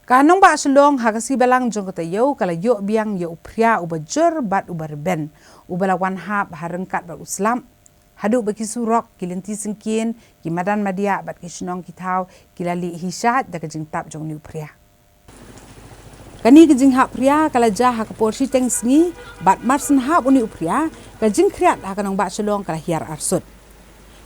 Ka Nongbah Shillong hakasi belang jong kata yo kala yo biang yo Phria ubajur bat ubarben ubala wan hap harengkat bat uslam hadu baki surok kilinti singkin ki madan madia bat kishnong kitau kilali hisat da kajing tap jong ni Phria kani ke Jinghap Phria kala jah hak porsi tengsni bat marsen hap uni Phria ka jing kriat hak Nongbah Shillong kala hiar arsut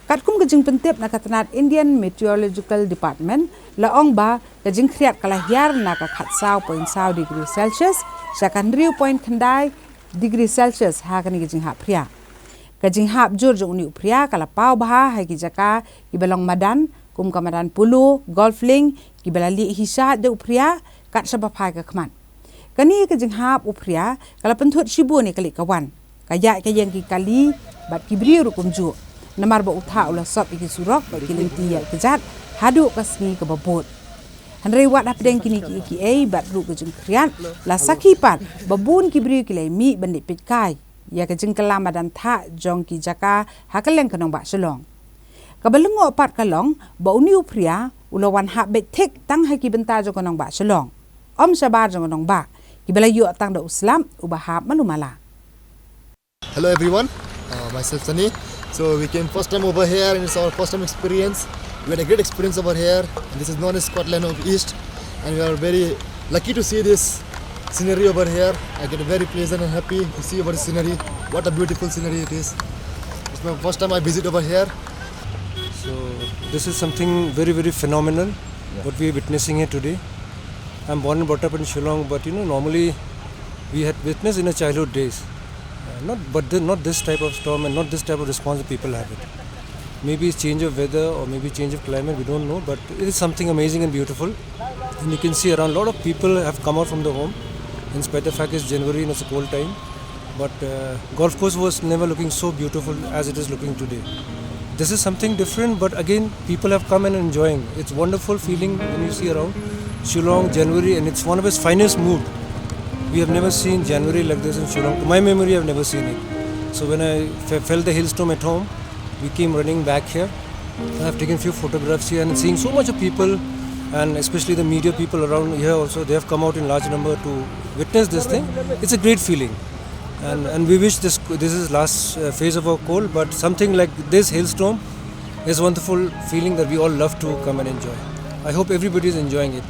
katkum ke jing pentip na katanat Indian Meteorological Department la Nongbah ke jing kriat kala hiar na ka khatsau point sau degree Celsius sakan riu point khandai degree Celsius ha kani ke Jinghap Phria ka Jinghap jur jong uni Phria kala pau bah hai ki jaka ki belong madan kum ka madan pulu golf link ki belali hisat de Phria kat sabapai ka khman kani ke Jinghap Phria kala penthut sibu ni kali kawan kaya ka yang ki kali bat ki bri rukum ju namar ba utha ula sop iki surok ba ki linti ya kejat hadu kasni ke babot hanrei wat apdeng kini ki ai bat ru ke jing kriat la sakipat babun ki bri ki lai mi bandit pitkai ya ke jing kelama dan Thah jong ki jaka hakaleng ke Nongbah Shillong kabelengo pat kalong ba uni Phria ulawan hak betek tang hai ki benta jong ke Nongbah Shillong om sabar jong Nongbah ki belayu tang da uslam ubahap malumala. Hello everyone, myself Sunny. So we came first time over here and it's our first time experience. We had a great experience over here. And this is known as Scotland of East and we are very lucky to see this scenery over here. I get very pleasant and happy to see over the scenery. What a beautiful scenery it is. It's my first time I visit over here. So this is something very phenomenal what we are witnessing here today. I'm born and brought up in Shillong, but normally we had witnessed in our childhood days. Not this type of storm and not this type of response that people have it. Maybe it's change of weather or maybe change of climate, we don't know, but it is something amazing and beautiful. And you can see around a lot of people have come out from the home, in spite of the fact it's January and it's a cold time. But golf course was never looking so beautiful as it is looking today. This is something different, but again, people have come and enjoying. It's wonderful feeling when you see around Shillong, January, and it's one of its finest mood. We have never seen January like this in Shillong. To my memory, I've never seen it. So when I felt the hailstorm at home, we came running back here. I've taken a few photographs here and seeing so much of people, and especially the media people around here also, they have come out in large number to witness this thing. It's a great feeling. And we wish this is last phase of our cold, but something like this hailstorm is a wonderful feeling that we all love to come and enjoy. I hope everybody is enjoying it.